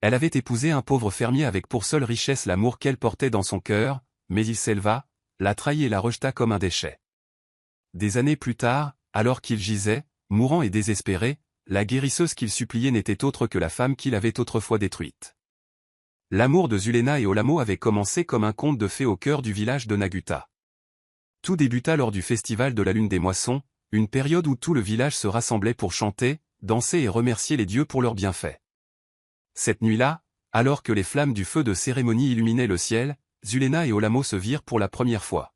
Elle avait épousé un pauvre fermier avec pour seule richesse l'amour qu'elle portait dans son cœur, mais il s'éleva, la trahit et la rejeta comme un déchet. Des années plus tard, alors qu'il gisait, mourant et désespéré, la guérisseuse qu'il suppliait n'était autre que la femme qu'il avait autrefois détruite. L'amour de Zuléna et Olamo avait commencé comme un conte de fées au cœur du village de Naguta. Tout débuta lors du festival de la lune des moissons, une période où tout le village se rassemblait pour chanter, danser et remercier les dieux pour leurs bienfaits. Cette nuit-là, alors que les flammes du feu de cérémonie illuminaient le ciel, Zuléna et Olamo se virent pour la première fois.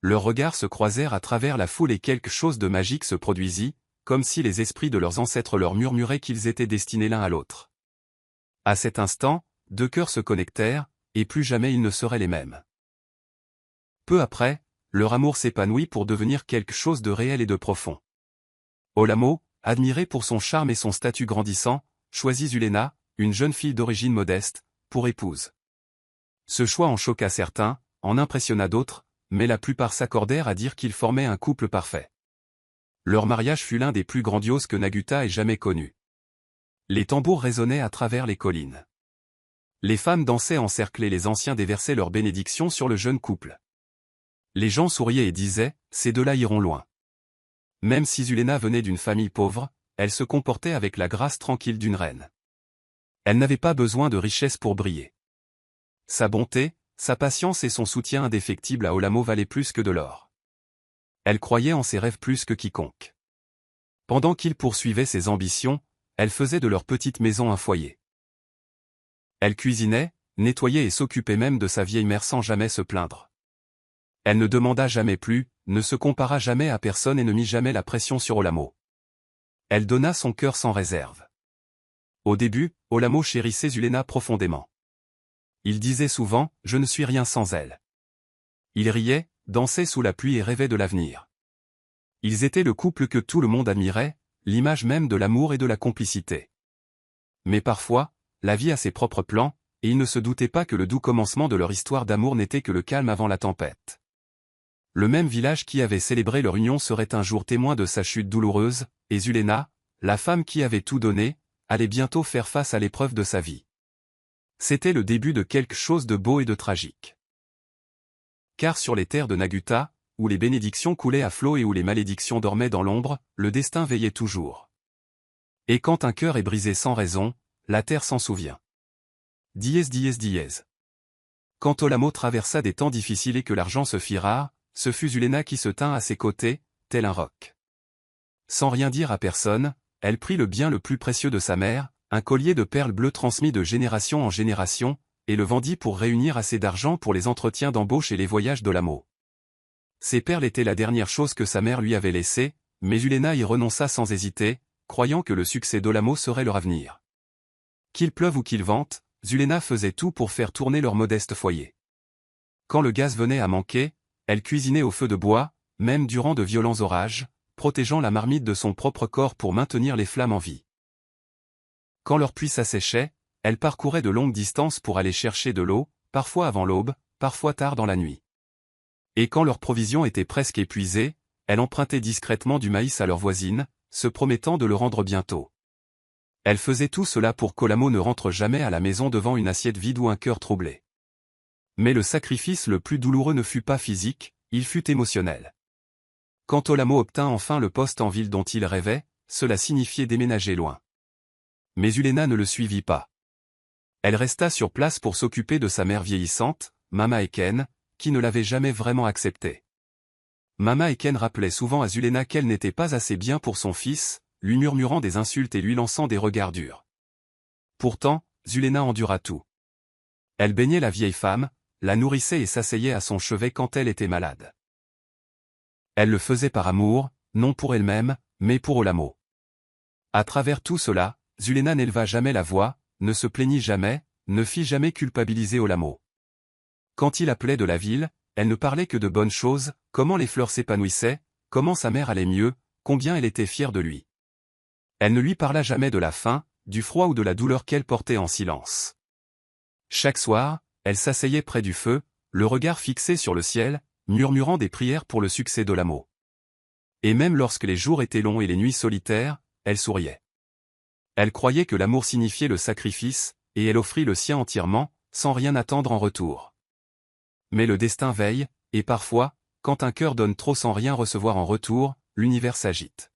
Leurs regards se croisèrent à travers la foule et quelque chose de magique se produisit, comme si les esprits de leurs ancêtres leur murmuraient qu'ils étaient destinés l'un à l'autre. À cet instant, deux cœurs se connectèrent, et plus jamais ils ne seraient les mêmes. Peu après, leur amour s'épanouit pour devenir quelque chose de réel et de profond. Olamo, admiré pour son charme et son statut grandissant, choisit Zuléna, une jeune fille d'origine modeste, pour épouse. Ce choix en choqua certains, en impressionna d'autres, mais la plupart s'accordèrent à dire qu'ils formaient un couple parfait. Leur mariage fut l'un des plus grandioses que Naguta ait jamais connus. Les tambours résonnaient à travers les collines. Les femmes dansaient encerclées, les anciens déversaient leurs bénédictions sur le jeune couple. Les gens souriaient et disaient, ces deux-là iront loin. Même si Zuléna venait d'une famille pauvre, elle se comportait avec la grâce tranquille d'une reine. Elle n'avait pas besoin de richesse pour briller. Sa bonté, sa patience et son soutien indéfectible à Olamo valaient plus que de l'or. Elle croyait en ses rêves plus que quiconque. Pendant qu'il poursuivait ses ambitions, elle faisait de leur petite maison un foyer. Elle cuisinait, nettoyait et s'occupait même de sa vieille mère sans jamais se plaindre. Elle ne demanda jamais plus, ne se compara jamais à personne et ne mit jamais la pression sur Olamo. Elle donna son cœur sans réserve. Au début, Olamo chérissait Zuléna profondément. Il disait souvent, je ne suis rien sans elle. Il riait, dansait sous la pluie et rêvait de l'avenir. Ils étaient le couple que tout le monde admirait, l'image même de l'amour et de la complicité. Mais parfois, la vie a ses propres plans, et ils ne se doutaient pas que le doux commencement de leur histoire d'amour n'était que le calme avant la tempête. Le même village qui avait célébré leur union serait un jour témoin de sa chute douloureuse, et Zuléna, la femme qui avait tout donné, allait bientôt faire face à l'épreuve de sa vie. C'était le début de quelque chose de beau et de tragique. Car sur les terres de Naguta, où les bénédictions coulaient à flot et où les malédictions dormaient dans l'ombre, le destin veillait toujours. Et quand un cœur est brisé sans raison, la terre s'en souvient. Dièse dièse dièse. Quand Olamo traversa des temps difficiles et que l'argent se fit rare, ce fut Zuléna qui se tint à ses côtés, tel un roc. Sans rien dire à personne, elle prit le bien le plus précieux de sa mère, un collier de perles bleues transmis de génération en génération, et le vendit pour réunir assez d'argent pour les entretiens d'embauche et les voyages d'Olamo. Ces perles étaient la dernière chose que sa mère lui avait laissée, mais Zuléna y renonça sans hésiter, croyant que le succès d'Olamo serait leur avenir. Qu'il pleuve ou qu'il vente, Zuléna faisait tout pour faire tourner leur modeste foyer. Quand le gaz venait à manquer, elle cuisinait au feu de bois, même durant de violents orages, protégeant la marmite de son propre corps pour maintenir les flammes en vie. Quand leur puits s'asséchait, elle parcourait de longues distances pour aller chercher de l'eau, parfois avant l'aube, parfois tard dans la nuit. Et quand leurs provisions étaient presque épuisées, elle empruntait discrètement du maïs à leur voisine, se promettant de le rendre bientôt. Elle faisait tout cela pour qu'Olamo ne rentre jamais à la maison devant une assiette vide ou un cœur troublé. Mais le sacrifice le plus douloureux ne fut pas physique, il fut émotionnel. Quand Olamo obtint enfin le poste en ville dont il rêvait, cela signifiait déménager loin. Mais Zuléna ne le suivit pas. Elle resta sur place pour s'occuper de sa mère vieillissante, Mama Eken, qui ne l'avait jamais vraiment acceptée. Mama Eken rappelait souvent à Zuléna qu'elle n'était pas assez bien pour son fils, lui murmurant des insultes et lui lançant des regards durs. Pourtant, Zuléna endura tout. Elle baignait la vieille femme, la nourrissait et s'asseyait à son chevet quand elle était malade. Elle le faisait par amour, non pour elle-même, mais pour Olamo. À travers tout cela, Zuléna n'éleva jamais la voix, ne se plaignit jamais, ne fit jamais culpabiliser Olamo. Quand il appelait de la ville, elle ne parlait que de bonnes choses, comment les fleurs s'épanouissaient, comment sa mère allait mieux, combien elle était fière de lui. Elle ne lui parla jamais de la faim, du froid ou de la douleur qu'elle portait en silence. Chaque soir, elle s'asseyait près du feu, le regard fixé sur le ciel, murmurant des prières pour le succès d'Olamo. Et même lorsque les jours étaient longs et les nuits solitaires, elle souriait. Elle croyait que l'amour signifiait le sacrifice, et elle offrit le sien entièrement, sans rien attendre en retour. Mais le destin veille, et parfois, quand un cœur donne trop sans rien recevoir en retour, l'univers s'agite.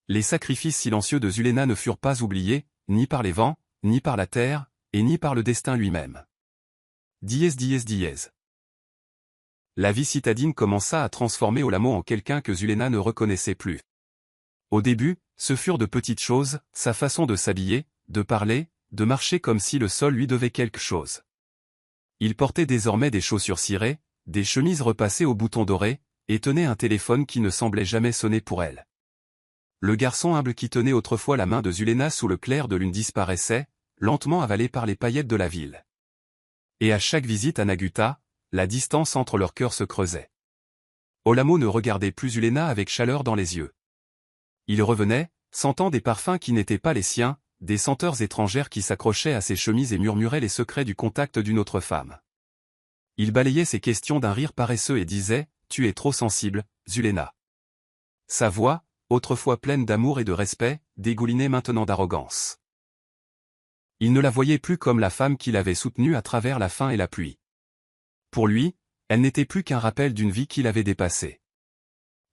Les sacrifices silencieux de Zuléna ne furent pas oubliés, ni par les vents, ni par la terre, et ni par le destin lui-même. Dièse. La vie citadine commença à transformer Olamo en quelqu'un que Zuléna ne reconnaissait plus. Au début, ce furent de petites choses, sa façon de s'habiller, de parler, de marcher comme si le sol lui devait quelque chose. Il portait désormais des chaussures cirées, des chemises repassées aux boutons dorés, et tenait un téléphone qui ne semblait jamais sonner pour elle. Le garçon humble qui tenait autrefois la main de Zuléna sous le clair de lune disparaissait, lentement avalé par les paillettes de la ville. Et à chaque visite à Naguta, la distance entre leurs cœurs se creusait. Olamo ne regardait plus Zuléna avec chaleur dans les yeux. Il revenait, sentant des parfums qui n'étaient pas les siens, des senteurs étrangères qui s'accrochaient à ses chemises et murmuraient les secrets du contact d'une autre femme. Il balayait ses questions d'un rire paresseux et disait « Tu es trop sensible, Zuléna ». Sa voix, autrefois pleine d'amour et de respect, dégoulinait maintenant d'arrogance. Il ne la voyait plus comme la femme qu'il avait soutenue à travers la faim et la pluie. Pour lui, elle n'était plus qu'un rappel d'une vie qu'il avait dépassée.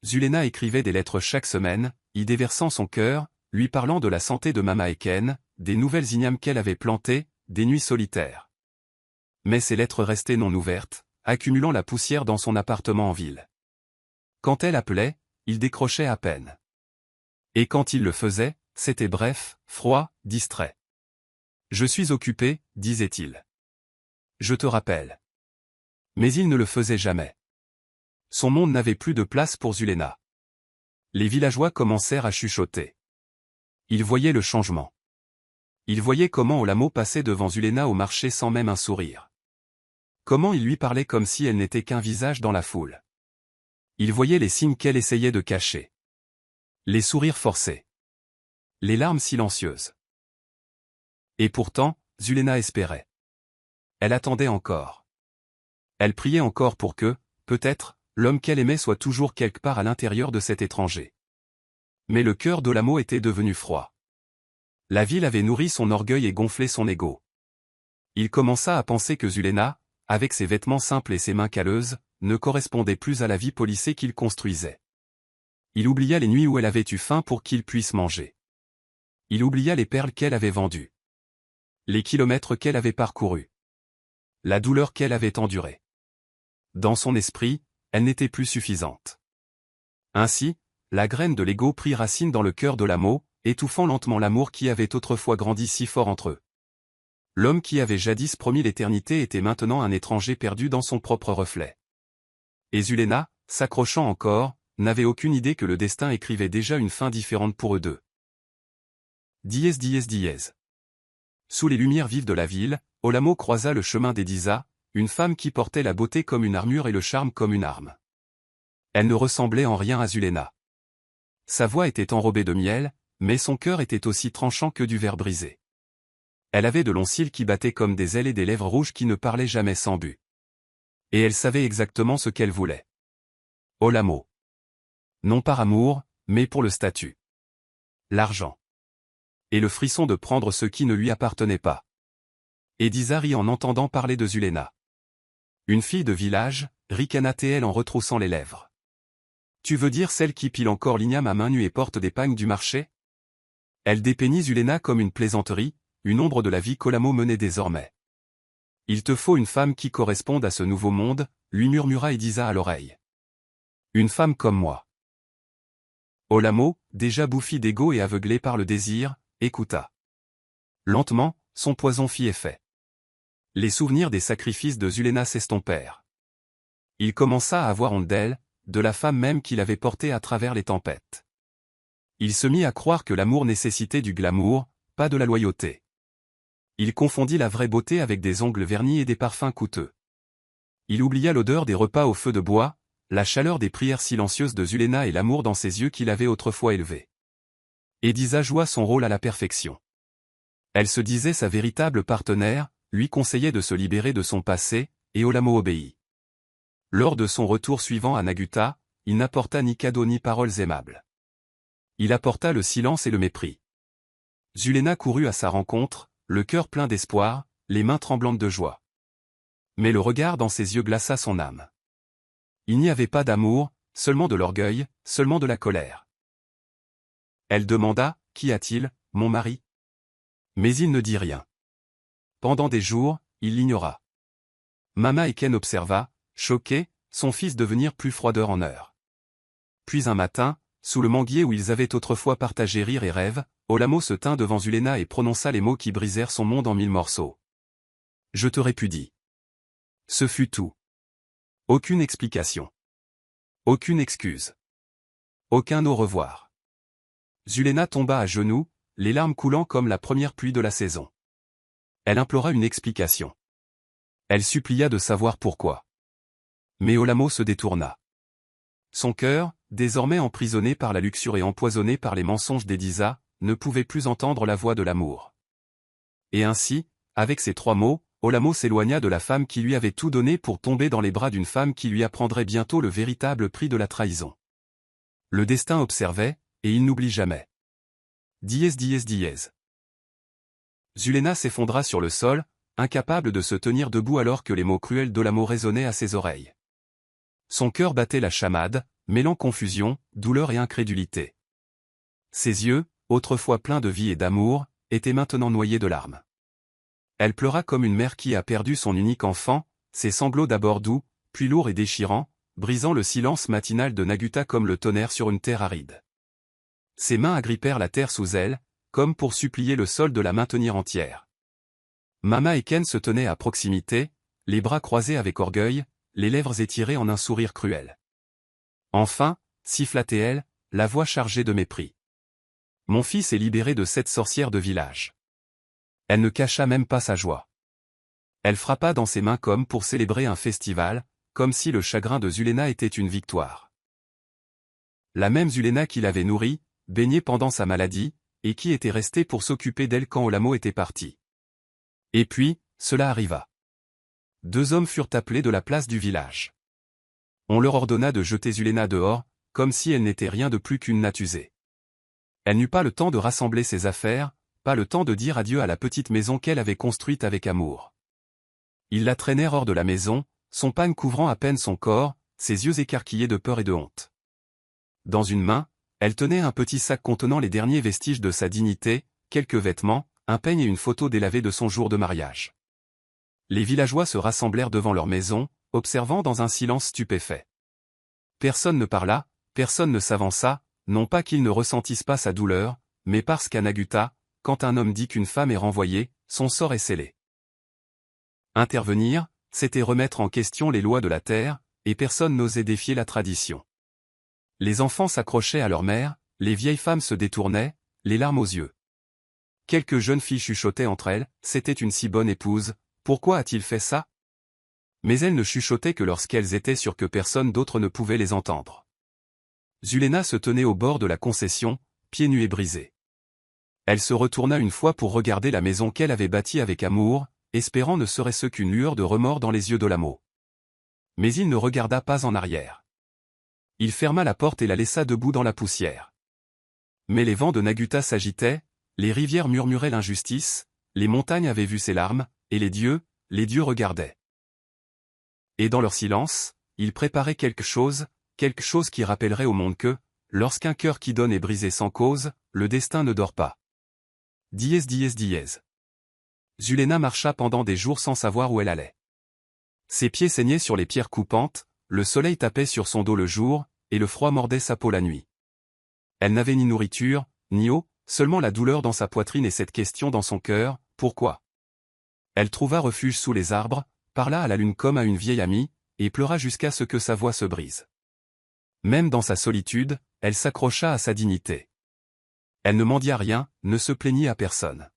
Zuléna écrivait des lettres chaque semaine, y déversant son cœur, lui parlant de la santé de Mama Eken, des nouvelles ignames qu'elle avait plantées, des nuits solitaires. Mais ces lettres restaient non ouvertes, accumulant la poussière dans son appartement en ville. Quand elle appelait, il décrochait à peine. Et quand il le faisait, c'était bref, froid, distrait. « Je suis occupé », disait-il. « Je te rappelle. » Mais il ne le faisait jamais. Son monde n'avait plus de place pour Zuléna. Les villageois commencèrent à chuchoter. Ils voyaient le changement. Ils voyaient comment Olamo passait devant Zuléna au marché sans même un sourire. Comment il lui parlait comme si elle n'était qu'un visage dans la foule. Ils voyaient les signes qu'elle essayait de cacher. Les sourires forcés. Les larmes silencieuses. Et pourtant, Zuléna espérait. Elle attendait encore. Elle priait encore pour que, peut-être, l'homme qu'elle aimait soit toujours quelque part à l'intérieur de cet étranger. Mais le cœur d'Olamo était devenu froid. La ville avait nourri son orgueil et gonflé son ego. Il commença à penser que Zuléna, avec ses vêtements simples et ses mains calleuses, ne correspondait plus à la vie polissée qu'il construisait. Il oublia les nuits où elle avait eu faim pour qu'il puisse manger. Il oublia les perles qu'elle avait vendues. Les kilomètres qu'elle avait parcourus. La douleur qu'elle avait endurée. Dans son esprit, elle n'était plus suffisante. Ainsi, la graine de l'ego prit racine dans le cœur d'Olamo, étouffant lentement l'amour qui avait autrefois grandi si fort entre eux. L'homme qui avait jadis promis l'éternité était maintenant un étranger perdu dans son propre reflet. Et Zuléna, s'accrochant encore, n'avait aucune idée que le destin écrivait déjà une fin différente pour eux deux. Dièse. Sous les lumières vives de la ville, Olamo croisa le chemin d'Edisa, une femme qui portait la beauté comme une armure et le charme comme une arme. Elle ne ressemblait en rien à Zuléna. Sa voix était enrobée de miel, mais son cœur était aussi tranchant que du verre brisé. Elle avait de longs cils qui battaient comme des ailes et des lèvres rouges qui ne parlaient jamais sans but. Et elle savait exactement ce qu'elle voulait. Olamo. Non par amour, mais pour le statut. L'argent. Et le frisson de prendre ce qui ne lui appartenait pas. Edisa rit en entendant parler de Zuléna. Une fille de village, ricana-t-elle en retroussant les lèvres. Tu veux dire celle qui pile encore l'igname à main nue et porte des pagnes du marché? Elle dépeignit Zuléna comme une plaisanterie, une ombre de la vie qu'Olamo menait désormais. Il te faut une femme qui corresponde à ce nouveau monde, lui murmura Edisa à l'oreille. Une femme comme moi. Olamo, déjà bouffi d'ego et aveuglé par le désir, écouta. Lentement, son poison fit effet. Les souvenirs des sacrifices de Zuléna s'estompèrent. Il commença à avoir honte d'elle, de la femme même qu'il avait portée à travers les tempêtes. Il se mit à croire que l'amour nécessitait du glamour, pas de la loyauté. Il confondit la vraie beauté avec des ongles vernis et des parfums coûteux. Il oublia l'odeur des repas au feu de bois, la chaleur des prières silencieuses de Zuléna et l'amour dans ses yeux qu'il avait autrefois élevés. Edisa joua son rôle à la perfection. Elle se disait sa véritable partenaire, lui conseillait de se libérer de son passé, et Olamo obéit. Lors de son retour suivant à Naguta, il n'apporta ni cadeaux ni paroles aimables. Il apporta le silence et le mépris. Zuléna courut à sa rencontre, le cœur plein d'espoir, les mains tremblantes de joie. Mais le regard dans ses yeux glaça son âme. Il n'y avait pas d'amour, seulement de l'orgueil, seulement de la colère. Elle demanda, « Qu'y a-t-il, mon mari ?» Mais il ne dit rien. Pendant des jours, il l'ignora. Mama Eken observa, choqué, son fils devenir plus froideur en heure. Puis un matin, sous le manguier où ils avaient autrefois partagé rire et rêve, Olamo se tint devant Zulena et prononça les mots qui brisèrent son monde en 1000 morceaux. « Je te répudie. » Ce fut tout. Aucune explication. Aucune excuse. Aucun au revoir. Zulena tomba à genoux, les larmes coulant comme la première pluie de la saison. Elle implora une explication. Elle supplia de savoir pourquoi. Mais Olamo se détourna. Son cœur, désormais emprisonné par la luxure et empoisonné par les mensonges d'Edisa, ne pouvait plus entendre la voix de l'amour. Et ainsi, avec ces 3 mots, Olamo s'éloigna de la femme qui lui avait tout donné pour tomber dans les bras d'une femme qui lui apprendrait bientôt le véritable prix de la trahison. Le destin observait, et il n'oublie jamais. Dièse dièse dièse. Zulena s'effondra sur le sol, incapable de se tenir debout alors que les mots cruels d'Olamo résonnaient à ses oreilles. Son cœur battait la chamade, mêlant confusion, douleur et incrédulité. Ses yeux, autrefois pleins de vie et d'amour, étaient maintenant noyés de larmes. Elle pleura comme une mère qui a perdu son unique enfant, ses sanglots d'abord doux, puis lourds et déchirants, brisant le silence matinal de Naguta comme le tonnerre sur une terre aride. Ses mains agrippèrent la terre sous elle, comme pour supplier le sol de la maintenir entière. Mama Eken se tenait à proximité, les bras croisés avec orgueil, les lèvres étirées en un sourire cruel. Enfin, siffla-t-elle, la voix chargée de mépris. Mon fils est libéré de cette sorcière de village. Elle ne cacha même pas sa joie. Elle frappa dans ses mains comme pour célébrer un festival, comme si le chagrin de Zulena était une victoire. La même Zulena qui l'avait nourrie, baignée pendant sa maladie, et qui était restée pour s'occuper d'elle quand Olamo était parti. Et puis, cela arriva. 2 hommes furent appelés de la place du village. On leur ordonna de jeter Zulena dehors, comme si elle n'était rien de plus qu'une natusée. Elle n'eut pas le temps de rassembler ses affaires, pas le temps de dire adieu à la petite maison qu'elle avait construite avec amour. Ils la traînèrent hors de la maison, son pagne couvrant à peine son corps, ses yeux écarquillés de peur et de honte. Dans une main, elle tenait un petit sac contenant les derniers vestiges de sa dignité, quelques vêtements, un peigne et une photo délavée de son jour de mariage. Les villageois se rassemblèrent devant leur maison, observant dans un silence stupéfait. Personne ne parla, personne ne s'avança, non pas qu'ils ne ressentissent pas sa douleur, mais parce qu'à Naguta, quand un homme dit qu'une femme est renvoyée, son sort est scellé. Intervenir, c'était remettre en question les lois de la terre, et personne n'osait défier la tradition. Les enfants s'accrochaient à leur mère, les vieilles femmes se détournaient, les larmes aux yeux. Quelques jeunes filles chuchotaient entre elles, c'était une si bonne épouse, pourquoi a-t-il fait ça? Mais elles ne chuchotaient que lorsqu'elles étaient sûres que personne d'autre ne pouvait les entendre. Zulena se tenait au bord de la concession, pieds nus et brisés. Elle se retourna une fois pour regarder la maison qu'elle avait bâtie avec amour, espérant ne serait-ce qu'une lueur de remords dans les yeux d'Olamo. Mais il ne regarda pas en arrière. Il ferma la porte et la laissa debout dans la poussière. Mais les vents de Naguta s'agitaient, les rivières murmuraient l'injustice, les montagnes avaient vu ses larmes, et les dieux regardaient. Et dans leur silence, ils préparaient quelque chose qui rappellerait au monde que, lorsqu'un cœur qui donne est brisé sans cause, le destin ne dort pas. Dièse dièse dièse. Zulena marcha pendant des jours sans savoir où elle allait. Ses pieds saignaient sur les pierres coupantes, le soleil tapait sur son dos le jour, et le froid mordait sa peau la nuit. Elle n'avait ni nourriture, ni eau, seulement la douleur dans sa poitrine et cette question dans son cœur, pourquoi? Elle trouva refuge sous les arbres, parla à la lune comme à une vieille amie, et pleura jusqu'à ce que sa voix se brise. Même dans sa solitude, elle s'accrocha à sa dignité. Elle ne mendia rien, ne se plaignit à personne.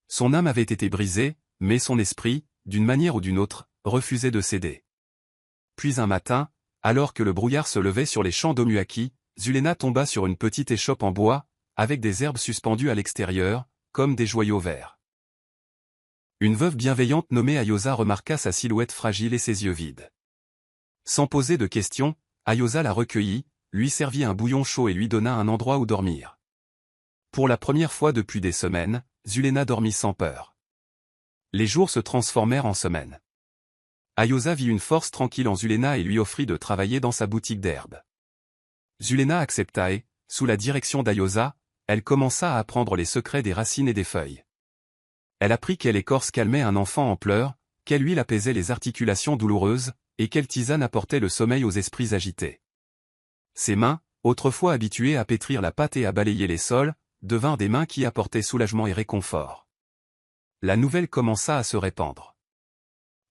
Son âme avait été brisée, mais son esprit, d'une manière ou d'une autre, refusait de céder. Puis un matin, alors que le brouillard se levait sur les champs d'Omuaki, Zulena tomba sur une petite échoppe en bois, avec des herbes suspendues à l'extérieur, comme des joyaux verts. Une veuve bienveillante nommée Ayosa remarqua sa silhouette fragile et ses yeux vides. Sans poser de questions, Ayosa la recueillit, lui servit un bouillon chaud et lui donna un endroit où dormir. Pour la première fois depuis des semaines, Zulena dormit sans peur. Les jours se transformèrent en semaines. Ayosa vit une force tranquille en Zulena et lui offrit de travailler dans sa boutique d'herbes. Zulena accepta et, sous la direction d'Ayosa, elle commença à apprendre les secrets des racines et des feuilles. Elle apprit quelle écorce calmait un enfant en pleurs, quelle huile apaisait les articulations douloureuses, et quelle tisane apportait le sommeil aux esprits agités. Ses mains, autrefois habituées à pétrir la pâte et à balayer les sols, devinrent des mains qui apportaient soulagement et réconfort. La nouvelle commença à se répandre.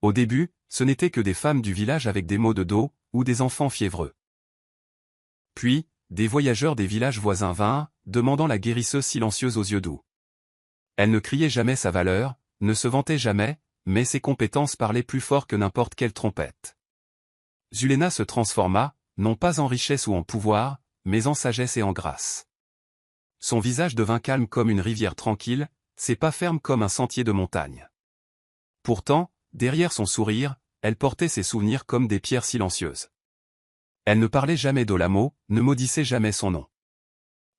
Au début, ce n'étaient que des femmes du village avec des maux de dos, ou des enfants fiévreux. Puis, des voyageurs des villages voisins vinrent, demandant la guérisseuse silencieuse aux yeux doux. Elle ne criait jamais sa valeur, ne se vantait jamais, mais ses compétences parlaient plus fort que n'importe quelle trompette. Zulena se transforma, non pas en richesse ou en pouvoir, mais en sagesse et en grâce. Son visage devint calme comme une rivière tranquille, ses pas fermes comme un sentier de montagne. Pourtant, derrière son sourire, elle portait ses souvenirs comme des pierres silencieuses. Elle ne parlait jamais d'Olamo, ne maudissait jamais son nom.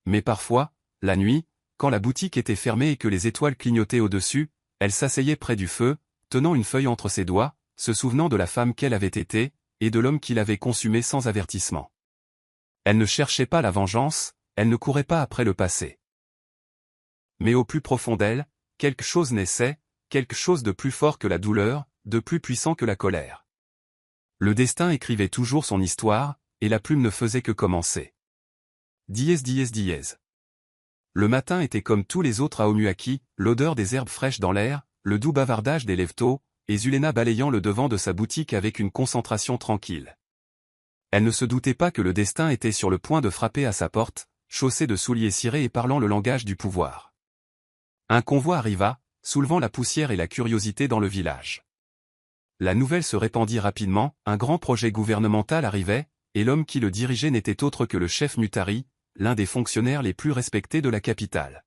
Mais parfois, la nuit, quand la boutique était fermée et que les étoiles clignotaient au-dessus, elle s'asseyait près du feu, tenant une feuille entre ses doigts, se souvenant de la femme qu'elle avait été, et de l'homme qui l'avait consumée sans avertissement. Elle ne cherchait pas la vengeance, elle ne courait pas après le passé. Mais au plus profond d'elle, quelque chose naissait, quelque chose de plus fort que la douleur, de plus puissant que la colère. Le destin écrivait toujours son histoire, et la plume ne faisait que commencer. Dièse dièse dièse. Le matin était comme tous les autres à Omuaki, l'odeur des herbes fraîches dans l'air, le doux bavardage des lève-tôt, et Zulena balayant le devant de sa boutique avec une concentration tranquille. Elle ne se doutait pas que le destin était sur le point de frapper à sa porte, chaussée de souliers cirés et parlant le langage du pouvoir. Un convoi arriva, soulevant la poussière et la curiosité dans le village. La nouvelle se répandit rapidement, un grand projet gouvernemental arrivait, et l'homme qui le dirigeait n'était autre que le chef Mutari, l'un des fonctionnaires les plus respectés de la capitale.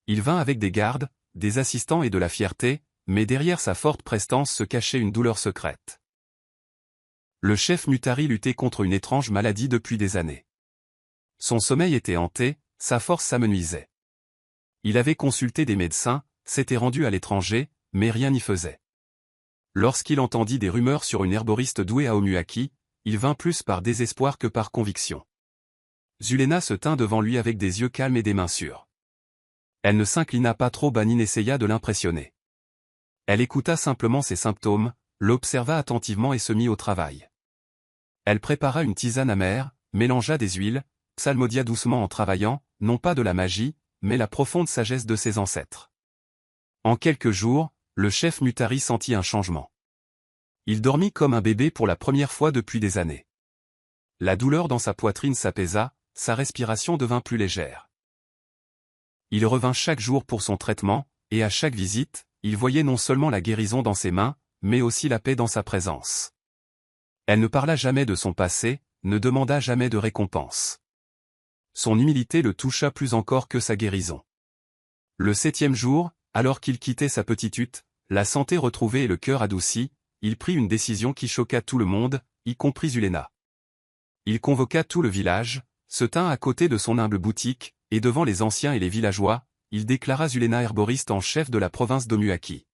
Il vint avec des gardes, des assistants et de la fierté, mais derrière sa forte prestance se cachait une douleur secrète. Le chef Mutari luttait contre une étrange maladie depuis des années. Son sommeil était hanté, sa force s'amenuisait. Il avait consulté des médecins, s'était rendu à l'étranger, mais rien n'y faisait. Lorsqu'il entendit des rumeurs sur une herboriste douée à Omuaki, il vint plus par désespoir que par conviction. Zulena se tint devant lui avec des yeux calmes et des mains sûres. Elle ne s'inclina pas trop bas ni n'essaya de l'impressionner. Elle écouta simplement ses symptômes, l'observa attentivement et se mit au travail. Elle prépara une tisane amère, mélangea des huiles, psalmodia doucement en travaillant, non pas de la magie, mais la profonde sagesse de ses ancêtres. En quelques jours, le chef Mutari sentit un changement. Il dormit comme un bébé pour la première fois depuis des années. La douleur dans sa poitrine s'apaisa, sa respiration devint plus légère. Il revint chaque jour pour son traitement, et à chaque visite, il voyait non seulement la guérison dans ses mains, mais aussi la paix dans sa présence. Elle ne parla jamais de son passé, ne demanda jamais de récompense. Son humilité le toucha plus encore que sa guérison. Le 7e jour, alors qu'il quittait sa petite hutte, la santé retrouvée et le cœur adouci, il prit une décision qui choqua tout le monde, y compris Zulena. Il convoqua tout le village, se tint à côté de son humble boutique, et devant les anciens et les villageois, il déclara Zulena herboriste en chef de la province d'Omuaki.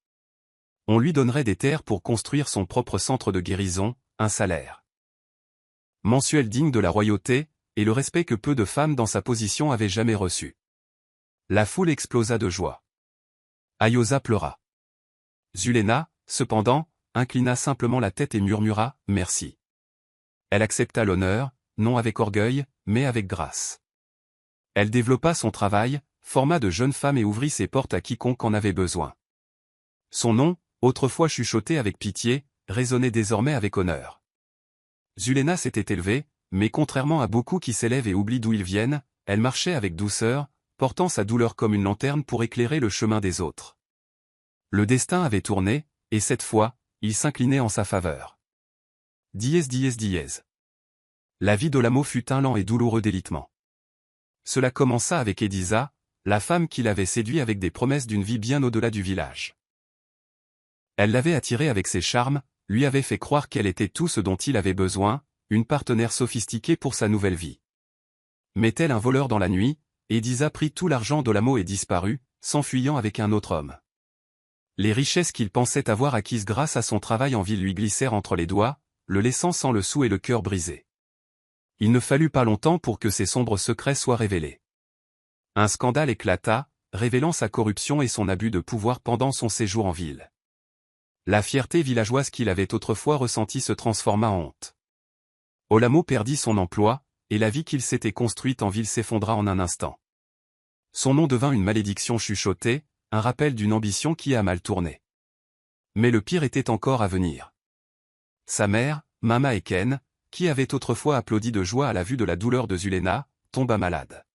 On lui donnerait des terres pour construire son propre centre de guérison, un salaire mensuel digne de la royauté, et le respect que peu de femmes dans sa position avaient jamais reçu. La foule explosa de joie. Ayosa pleura. Zulena, cependant, inclina simplement la tête et murmura « Merci ». Elle accepta l'honneur, non avec orgueil, mais avec grâce. Elle développa son travail, forma de jeunes femmes et ouvrit ses portes à quiconque en avait besoin. Son nom, autrefois chuchoté avec pitié, résonnait désormais avec honneur. Zulena s'était élevée, mais contrairement à beaucoup qui s'élèvent et oublient d'où ils viennent, elle marchait avec douceur, portant sa douleur comme une lanterne pour éclairer le chemin des autres. Le destin avait tourné, et cette fois, il s'inclinait en sa faveur. Dièse dièse dièse. La vie d'Olamo fut un lent et douloureux délitement. Cela commença avec Edisa, la femme qui l'avait séduit avec des promesses d'une vie bien au-delà du village. Elle l'avait attiré avec ses charmes, lui avait fait croire qu'elle était tout ce dont il avait besoin, une partenaire sophistiquée pour sa nouvelle vie. Mais tel un voleur dans la nuit, Edisa prit tout l'argent d'Olamo et disparut, s'enfuyant avec un autre homme. Les richesses qu'il pensait avoir acquises grâce à son travail en ville lui glissèrent entre les doigts, le laissant sans le sou et le cœur brisé. Il ne fallut pas longtemps pour que ses sombres secrets soient révélés. Un scandale éclata, révélant sa corruption et son abus de pouvoir pendant son séjour en ville. La fierté villageoise qu'il avait autrefois ressentie se transforma en honte. Olamo perdit son emploi, et la vie qu'il s'était construite en ville s'effondra en un instant. Son nom devint une malédiction chuchotée, un rappel d'une ambition qui a mal tourné. Mais le pire était encore à venir. Sa mère, Mama Eken, qui avait autrefois applaudi de joie à la vue de la douleur de Zulena, tomba malade.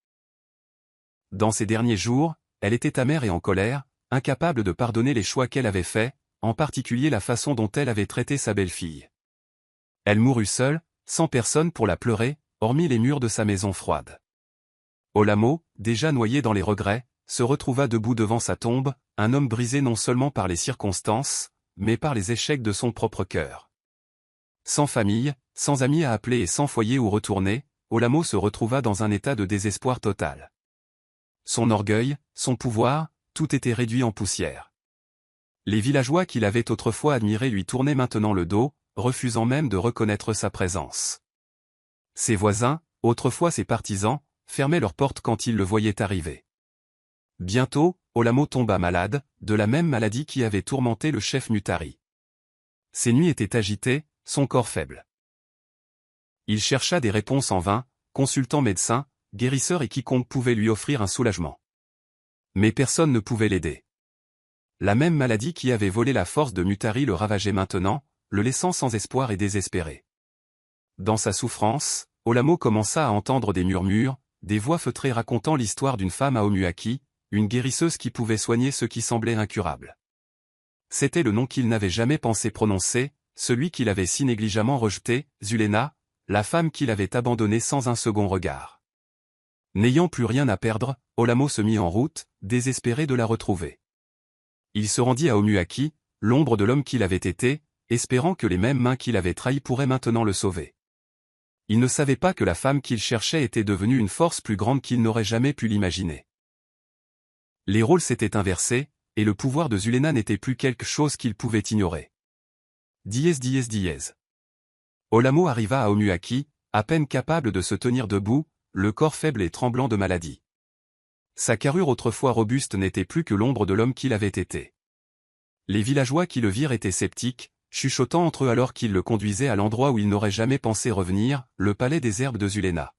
Dans ces derniers jours, elle était amère et en colère, incapable de pardonner les choix qu'elle avait faits, en particulier la façon dont elle avait traité sa belle-fille. Elle mourut seule, sans personne pour la pleurer, hormis les murs de sa maison froide. Olamo, déjà noyé dans les regrets, se retrouva debout devant sa tombe, un homme brisé non seulement par les circonstances, mais par les échecs de son propre cœur. Sans famille, sans amis à appeler et sans foyer où retourner, Olamo se retrouva dans un état de désespoir total. Son orgueil, son pouvoir, tout était réduit en poussière. Les villageois qu'il avait autrefois admirés lui tournaient maintenant le dos, refusant même de reconnaître sa présence. Ses voisins, autrefois ses partisans, fermaient leurs portes quand ils le voyaient arriver. Bientôt, Olamo tomba malade, de la même maladie qui avait tourmenté le chef Mutari. Ses nuits étaient agitées, son corps faible. Il chercha des réponses en vain, consultant médecins, guérisseurs et quiconque pouvait lui offrir un soulagement. Mais personne ne pouvait l'aider. La même maladie qui avait volé la force de Mutari le ravageait maintenant, le laissant sans espoir et désespéré. Dans sa souffrance, Olamo commença à entendre des murmures, des voix feutrées racontant l'histoire d'une femme à Omuaki, une guérisseuse qui pouvait soigner ce qui semblait incurable. C'était le nom qu'il n'avait jamais pensé prononcer, celui qu'il avait si négligemment rejeté, Zulena, la femme qu'il avait abandonnée sans un second regard. N'ayant plus rien à perdre, Olamo se mit en route, désespéré de la retrouver. Il se rendit à Omuaki, l'ombre de l'homme qu'il avait été, espérant que les mêmes mains qu'il avait trahi pourraient maintenant le sauver. Il ne savait pas que la femme qu'il cherchait était devenue une force plus grande qu'il n'aurait jamais pu l'imaginer. Les rôles s'étaient inversés, et le pouvoir de Zulena n'était plus quelque chose qu'il pouvait ignorer. Dièse. Olamo arriva à Omuaki, à peine capable de se tenir debout, le corps faible et tremblant de maladie. Sa carrure autrefois robuste n'était plus que l'ombre de l'homme qu'il avait été. Les villageois qui le virent étaient sceptiques, chuchotant entre eux alors qu'ils le conduisaient à l'endroit où il n'aurait jamais pensé revenir, le palais des herbes de Zulena.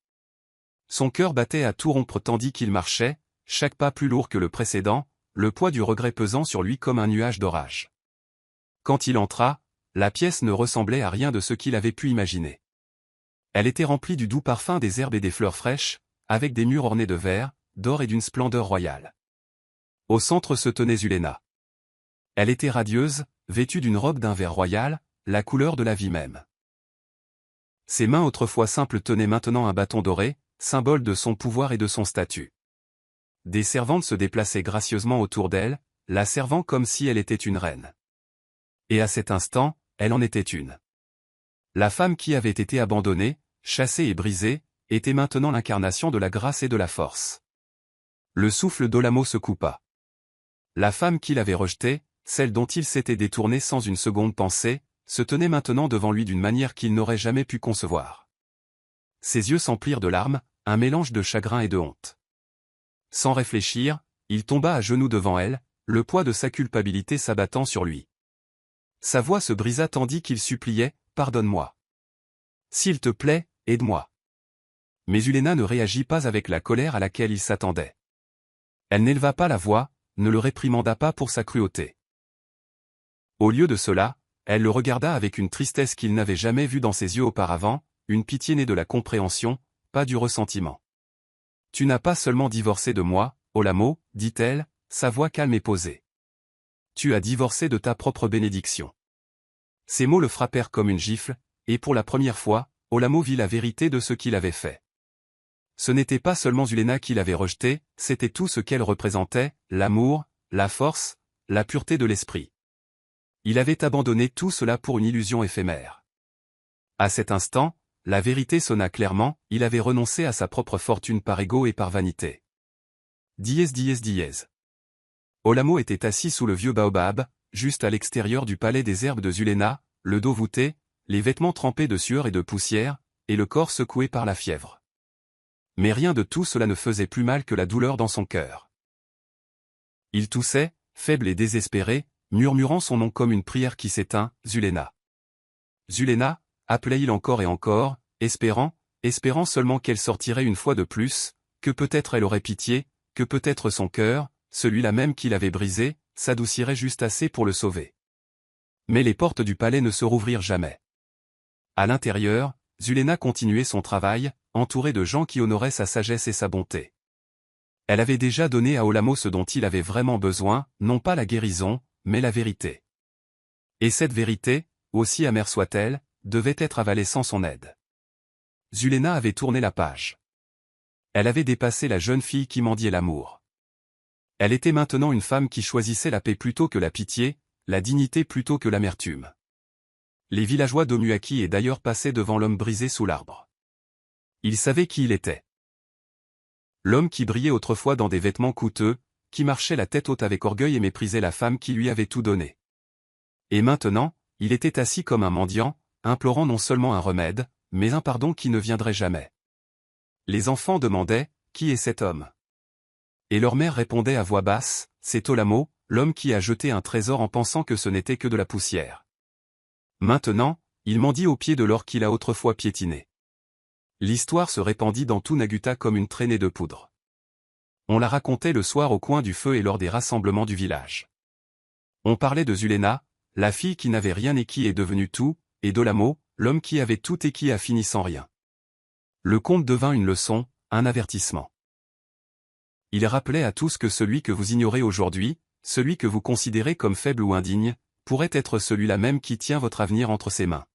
Son cœur battait à tout rompre tandis qu'il marchait, chaque pas plus lourd que le précédent, le poids du regret pesant sur lui comme un nuage d'orage. Quand il entra, la pièce ne ressemblait à rien de ce qu'il avait pu imaginer. Elle était remplie du doux parfum des herbes et des fleurs fraîches, avec des murs ornés de verre, d'or et d'une splendeur royale. Au centre se tenait Zulena. Elle était radieuse, vêtue d'une robe d'un vert royal, la couleur de la vie même. Ses mains autrefois simples tenaient maintenant un bâton doré, symbole de son pouvoir et de son statut. Des servantes se déplaçaient gracieusement autour d'elle, la servant comme si elle était une reine. Et à cet instant, elle en était une. La femme qui avait été abandonnée, chassée et brisée, était maintenant l'incarnation de la grâce et de la force. Le souffle d'Olamo se coupa. La femme qu'il avait rejetée, celle dont il s'était détourné sans une seconde pensée, se tenait maintenant devant lui d'une manière qu'il n'aurait jamais pu concevoir. Ses yeux s'emplirent de larmes, un mélange de chagrin et de honte. Sans réfléchir, il tomba à genoux devant elle, le poids de sa culpabilité s'abattant sur lui. Sa voix se brisa tandis qu'il suppliait, « Pardonne-moi. S'il te plaît, aide-moi. » Mais Zulena ne réagit pas avec la colère à laquelle il s'attendait. Elle n'éleva pas la voix, ne le réprimanda pas pour sa cruauté. Au lieu de cela, elle le regarda avec une tristesse qu'il n'avait jamais vue dans ses yeux auparavant, une pitié née de la compréhension, pas du ressentiment. « Tu n'as pas seulement divorcé de moi, Olamo, dit-elle, sa voix calme et posée. Tu as divorcé de ta propre bénédiction. » Ces mots le frappèrent comme une gifle, et pour la première fois, Olamo vit la vérité de ce qu'il avait fait. Ce n'était pas seulement Zulena qu'il avait rejeté, c'était tout ce qu'elle représentait, l'amour, la force, la pureté de l'esprit. Il avait abandonné tout cela pour une illusion éphémère. À cet instant, la vérité sonna clairement, il avait renoncé à sa propre fortune par ego et par vanité. Dièse. Olamo était assis sous le vieux baobab, juste à l'extérieur du palais des herbes de Zulena, le dos voûté, les vêtements trempés de sueur et de poussière, et le corps secoué par la fièvre. Mais rien de tout cela ne faisait plus mal que la douleur dans son cœur. Il toussait, faible et désespéré, murmurant son nom comme une prière qui s'éteint, Zulena. Zulena, appelait-il encore et encore, espérant seulement qu'elle sortirait une fois de plus, que peut-être elle aurait pitié, que peut-être son cœur, celui-là même qu'il avait brisé, s'adoucirait juste assez pour le sauver. Mais les portes du palais ne se rouvrirent jamais. À l'intérieur, Zulena continuait son travail, entourée de gens qui honoraient sa sagesse et sa bonté. Elle avait déjà donné à Olamo ce dont il avait vraiment besoin, non pas la guérison, mais la vérité. Et cette vérité, aussi amère soit-elle, devait être avalée sans son aide. Zulena avait tourné la page. Elle avait dépassé la jeune fille qui mendiait l'amour. Elle était maintenant une femme qui choisissait la paix plutôt que la pitié, la dignité plutôt que l'amertume. Les villageois d'Omuaki et d'ailleurs passaient devant l'homme brisé sous l'arbre. Ils savaient qui il était. L'homme qui brillait autrefois dans des vêtements coûteux, qui marchait la tête haute avec orgueil et méprisait la femme qui lui avait tout donné. Et maintenant, il était assis comme un mendiant, implorant non seulement un remède, mais un pardon qui ne viendrait jamais. Les enfants demandaient, qui est cet homme? Et leur mère répondait à voix basse, c'est Olamo, l'homme qui a jeté un trésor en pensant que ce n'était que de la poussière. Maintenant, il mendie au pied de l'or qu'il a autrefois piétiné. L'histoire se répandit dans tout Naguta comme une traînée de poudre. On la racontait le soir au coin du feu et lors des rassemblements du village. On parlait de Zulena, la fille qui n'avait rien et qui est devenue tout, et d'Olamo, l'homme qui avait tout et qui a fini sans rien. Le conte devint une leçon, un avertissement. Il rappelait à tous que celui que vous ignorez aujourd'hui, celui que vous considérez comme faible ou indigne, pourrait être celui-là même qui tient votre avenir entre ses mains.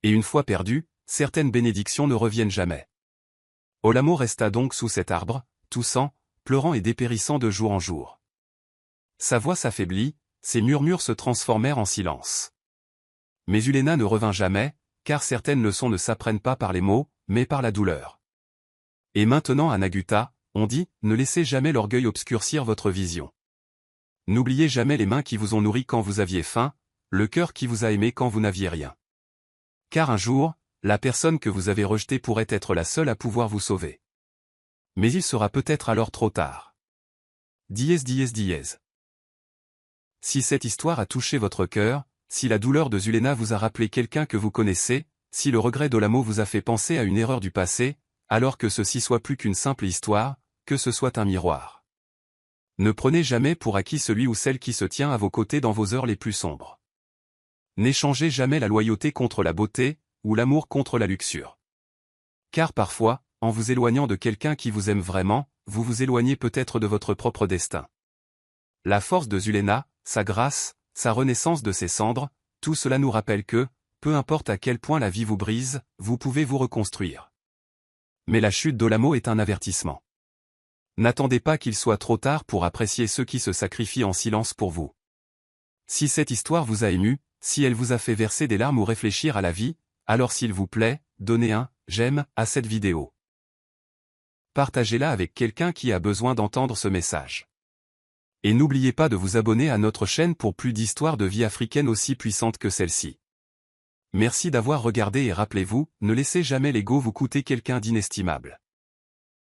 Et une fois perdu, certaines bénédictions ne reviennent jamais. Olamo resta donc sous cet arbre, toussant, pleurant et dépérissant de jour en jour. Sa voix s'affaiblit, ses murmures se transformèrent en silence. Mais Zulena ne revint jamais, car certaines leçons ne s'apprennent pas par les mots, mais par la douleur. Et maintenant à Naguta, on dit, ne laissez jamais l'orgueil obscurcir votre vision. N'oubliez jamais les mains qui vous ont nourri quand vous aviez faim, le cœur qui vous a aimé quand vous n'aviez rien. Car un jour, la personne que vous avez rejetée pourrait être la seule à pouvoir vous sauver. Mais il sera peut-être alors trop tard. Dièse dièse dièse. Si cette histoire a touché votre cœur, si la douleur de Zulena vous a rappelé quelqu'un que vous connaissez, si le regret d'Olamo vous a fait penser à une erreur du passé, alors que ceci soit plus qu'une simple histoire, que ce soit un miroir. Ne prenez jamais pour acquis celui ou celle qui se tient à vos côtés dans vos heures les plus sombres. N'échangez jamais la loyauté contre la beauté, ou l'amour contre la luxure. Car parfois, en vous éloignant de quelqu'un qui vous aime vraiment, vous vous éloignez peut-être de votre propre destin. La force de Zulena, sa grâce, sa renaissance de ses cendres, tout cela nous rappelle que, peu importe à quel point la vie vous brise, vous pouvez vous reconstruire. Mais la chute d'Olamo est un avertissement. N'attendez pas qu'il soit trop tard pour apprécier ceux qui se sacrifient en silence pour vous. Si cette histoire vous a ému, si elle vous a fait verser des larmes ou réfléchir à la vie, alors s'il vous plaît, donnez un « j'aime » à cette vidéo. Partagez-la avec quelqu'un qui a besoin d'entendre ce message. Et n'oubliez pas de vous abonner à notre chaîne pour plus d'histoires de vie africaine aussi puissantes que celle-ci. Merci d'avoir regardé et rappelez-vous, ne laissez jamais l'ego vous coûter quelqu'un d'inestimable.